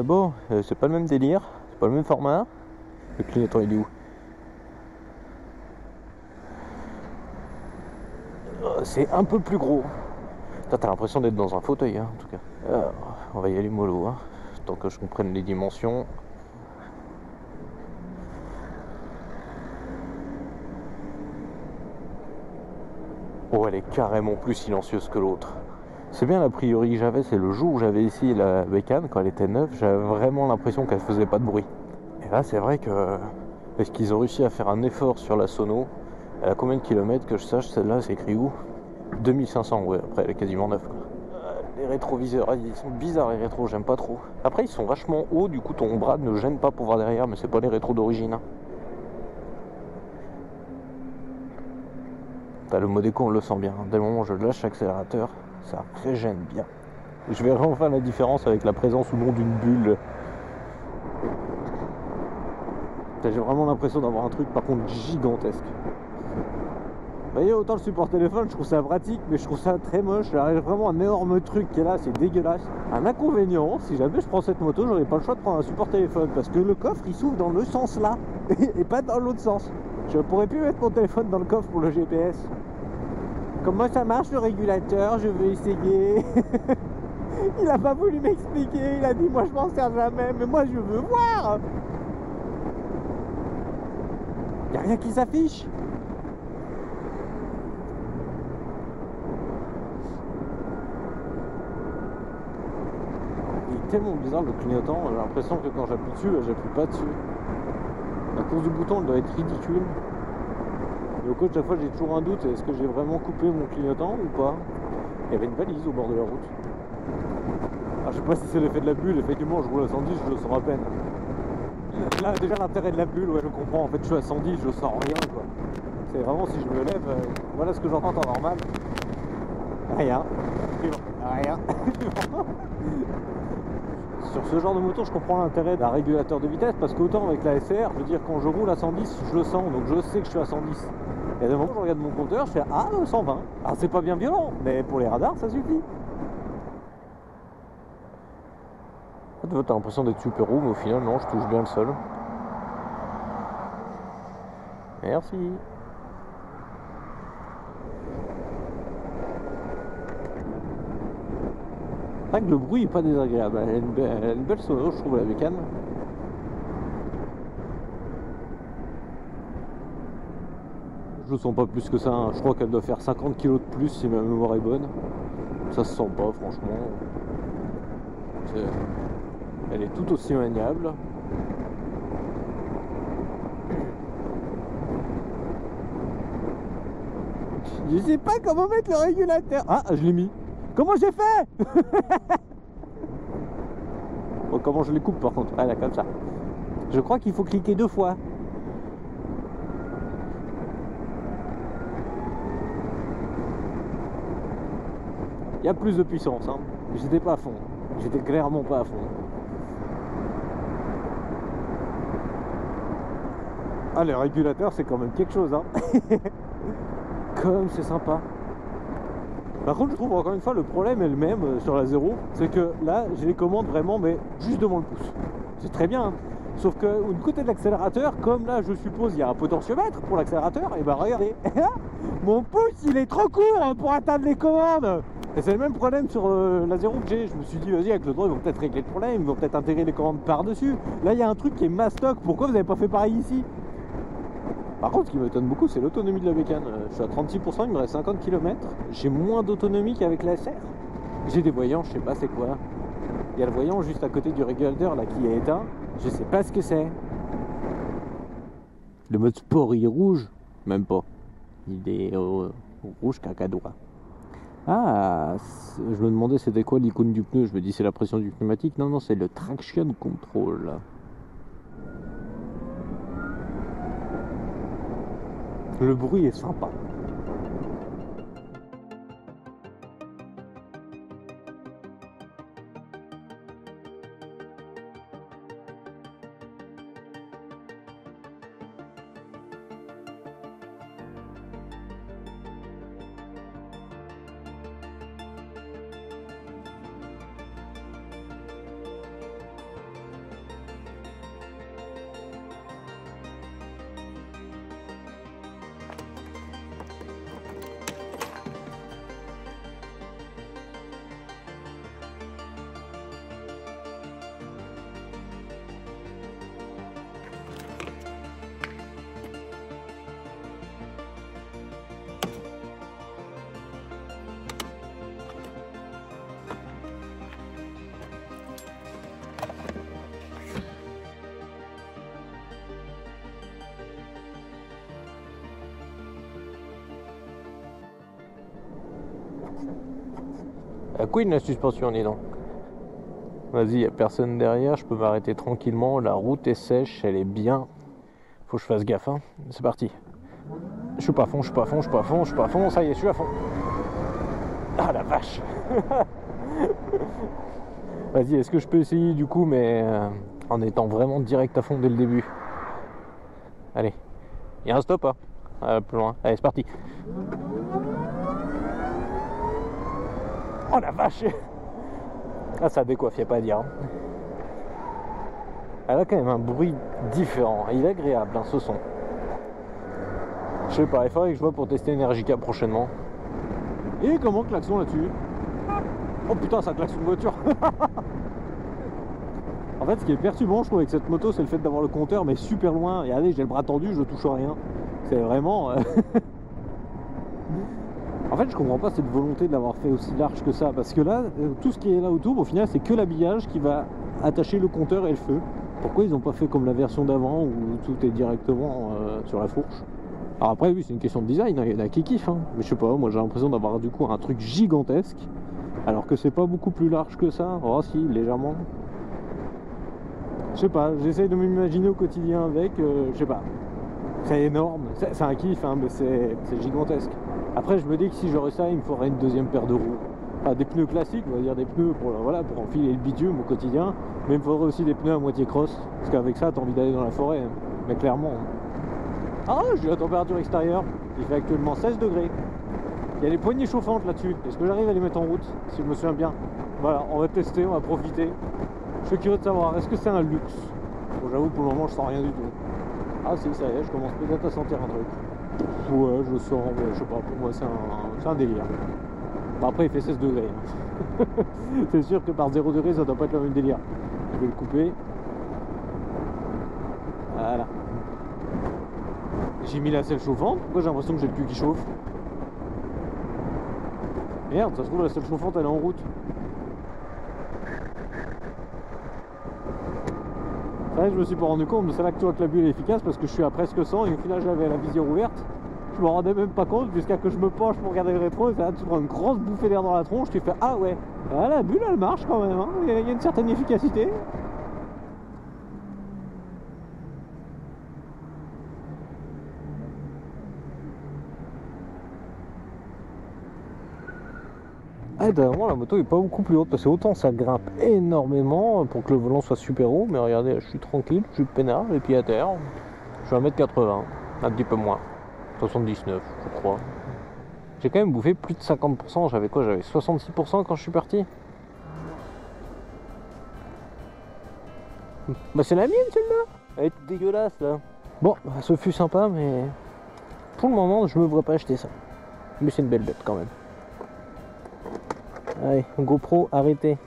Bon, c'est pas le même délire, c'est pas le même format. Le clignotant il est où? C'est un peu plus gros. T'as l'impression d'être dans un fauteuil, hein, en tout cas. Alors, on va y aller mollo, hein, tant que je comprenne les dimensions. Oh, elle est carrément plus silencieuse que l'autre. C'est bien l'a priori que j'avais, c'est le jour où j'avais essayé la bécane, quand elle était neuve, j'avais vraiment l'impression qu'elle faisait pas de bruit. Et là, c'est vrai que... Est-ce qu'ils ont réussi à faire un effort sur la sono? Elle a combien de kilomètres que je sache, celle-là, c'est écrit où? 2500, ouais, après elle est quasiment neuve, quoi. Les rétroviseurs, ils sont bizarres les rétros, j'aime pas trop. Après, ils sont vachement hauts, du coup ton bras ne gêne pas pour voir derrière, mais c'est pas les rétros d'origine, hein. T'as le mode éco, on le sent bien. Dès le moment où je lâche l'accélérateur, ça régène bien. Et je verrai enfin la différence avec la présence ou non d'une bulle. J'ai vraiment l'impression d'avoir un truc par contre gigantesque. Vous voyez, autant le support téléphone, je trouve ça pratique, mais je trouve ça très moche. J'ai vraiment un énorme truc qui est là, c'est dégueulasse. Un inconvénient, si jamais je prends cette moto, j'aurais pas le choix de prendre un support téléphone, parce que le coffre il s'ouvre dans le sens là, et pas dans l'autre sens. Je pourrais plus mettre mon téléphone dans le coffre pour le GPS. Comment ça marche le régulateur? Je veux essayer. Il a pas voulu m'expliquer, il a dit moi je m'en sers jamais, mais moi je veux voir. Y a rien qui s'affiche. Il est tellement bizarre le clignotant, j'ai l'impression que quand j'appuie dessus, j'appuie pas dessus. La course du bouton elle doit être ridicule. Et au coach, chaque fois j'ai toujours un doute, est-ce que j'ai vraiment coupé mon clignotant ou pas? Il y avait une balise au bord de la route. Alors, je sais pas si c'est l'effet de la bulle, effectivement je roule à 110, je le sens à peine. Là déjà l'intérêt de la bulle, ouais je comprends, en fait je suis à 110, je sens rien quoi. C'est vraiment si je me lève, voilà ce que j'entends en temps normal. Rien. Rien. Sur ce genre de moto, je comprends l'intérêt d'un régulateur de vitesse parce qu'autant avec la SR, je veux dire, quand je roule à 110, je le sens, donc je sais que je suis à 110. Et à un moment, je regarde mon compteur, je fais ah 120. Alors c'est pas bien violent, mais pour les radars, ça suffit. T'as l'impression d'être super roux, mais au final, non, je touche bien le sol. Merci. C'est vrai que le bruit est pas désagréable. Elle a une belle sono, je trouve, la bécane. Je le sens pas plus que ça, hein. Je crois qu'elle doit faire 50 kg de plus si ma mémoire est bonne. Ça se sent pas, franchement. Elle est tout aussi maniable. Je sais pas comment mettre le régulateur. Ah, je l'ai mis. Comment j'ai fait? Bon, comment je les coupe par contre? Ah là, comme ça. Je crois qu'il faut cliquer 2 fois. Il y a plus de puissance, hein. J'étais pas à fond. J'étais clairement pas à fond. Ah, le régulateur, c'est quand même quelque chose, hein. Comme c'est sympa. Par contre, je trouve encore une fois le problème est le même sur la 0, c'est que là, j'ai les commandes vraiment, mais juste devant le pouce. C'est très bien, hein. Sauf que du côté de l'accélérateur, comme là, je suppose, il y a un potentiomètre pour l'accélérateur, et bah regardez, mon pouce, il est trop court pour atteindre les commandes. Et c'est le même problème sur la 0 que j'ai. Je me suis dit, vas-y, avec le droit, ils vont peut-être régler le problème, ils vont peut-être intégrer les commandes par-dessus. Là, il y a un truc qui est mastoc. Pourquoi vous n'avez pas fait pareil ici? Par contre, ce qui m'étonne beaucoup, c'est l'autonomie de la bécane. Je suis à 36%, il me reste 50 km. J'ai moins d'autonomie qu'avec la SR. J'ai des voyants, je sais pas c'est quoi. Il y a le voyant juste à côté du régulateur là qui est éteint. Je sais pas ce que c'est. Le mode sport, il est rouge? Même pas. Il est rouge cacadois. Ah, je me demandais c'était quoi l'icône du pneu. Je me dis c'est la pression du pneumatique. Non, non, c'est le traction control. Le bruit est sympa. À couille la suspension, dis donc. Vas-y, y a personne derrière, je peux m'arrêter tranquillement. La route est sèche, elle est bien. Faut que je fasse gaffe, hein. C'est parti. Je suis pas à fond, je suis pas à fond, je suis pas à fond, je suis pas à fond. Ça y est, je suis à fond. Ah la vache. Vas-y, est-ce que je peux essayer du coup, mais en étant vraiment direct à fond dès le début. Allez, il y a un stop, hein. Plus loin. Allez, c'est parti. Oh la vache. Ah, ça décoiffe, y a pas à dire. Elle a quand même un bruit différent. Il est agréable, hein, ce son. Je sais pas, il faudrait que je vois pour tester Energica prochainement. Et comment klaxon là-dessus? Oh putain, ça klaxonne une voiture. En fait, ce qui est perturbant, je trouve, avec cette moto, c'est le fait d'avoir le compteur, mais super loin. Et allez, j'ai le bras tendu, je touche à rien. C'est vraiment... En fait, je comprends pas cette volonté de l'avoir fait aussi large que ça. Parce que là, tout ce qui est là autour, au final, c'est que l'habillage qui va attacher le compteur et le feu. Pourquoi ils n'ont pas fait comme la version d'avant, où tout est directement sur la fourche? Alors après, oui, c'est une question de design, hein. Il y en a qui kiffent, hein. Mais je sais pas, moi j'ai l'impression d'avoir du coup un truc gigantesque. Alors que c'est pas beaucoup plus large que ça. Oh si, légèrement. Je sais pas, j'essaye de m'imaginer au quotidien avec, je sais pas. C'est énorme, c'est un kiff, hein, mais c'est gigantesque. Après, je me dis que si j'aurais ça, il me faudrait une deuxième paire de roues. Enfin, des pneus classiques, on va dire des pneus pour, voilà, pour enfiler le bitume au quotidien. Mais il me faudrait aussi des pneus à moitié cross. Parce qu'avec ça, t'as envie d'aller dans la forêt. Hein. Mais clairement. Ah, j'ai la température extérieure. Il fait actuellement 16 degrés. Il y a les poignées chauffantes là-dessus. Est-ce que j'arrive à les mettre en route, si je me souviens bien? Voilà, on va tester, on va profiter. Je suis curieux de savoir, est-ce que c'est un luxe? Bon, j'avoue, pour le moment, je sens rien du tout. Ah si, ça y est, je commence peut-être à sentir un truc. Ouais, je sens, ouais, je sais pas, pour moi c'est un délire. Bon, après il fait 16 degrés. Hein. C'est sûr que par 0 degré ça doit pas être le même délire. Je vais le couper. Voilà. J'ai mis la selle chauffante, pourquoi j'ai l'impression que j'ai le cul qui chauffe? Merde, ça se trouve la selle chauffante elle est en route. C'est vrai que je me suis pas rendu compte, mais c'est là que tu vois que la bulle est efficace parce que je suis à presque 100 et au final j'avais la visière ouverte. Je me rendais même pas compte jusqu'à que je me penche pour regarder le rétro et là tu prends une grosse bouffée d'air dans la tronche, tu fais ah ouais, ah, la bulle elle marche quand même, hein. Il y a une certaine efficacité. Ah, dernièrement la moto est pas beaucoup plus haute parce que autant ça grimpe énormément pour que le volant soit super haut, mais regardez, je suis tranquille, je suis peinard, les pieds à terre. Je suis à 1m80, un petit peu moins, 79 je crois. J'ai quand même bouffé plus de 50%, j'avais quoi? J'avais 66% quand je suis parti. Bah c'est la mienne celle-là. Elle est dégueulasse là. Bon, ce fut sympa mais pour le moment je me vois pas acheter ça. Mais c'est une belle bête quand même. Allez, GoPro, arrêtez.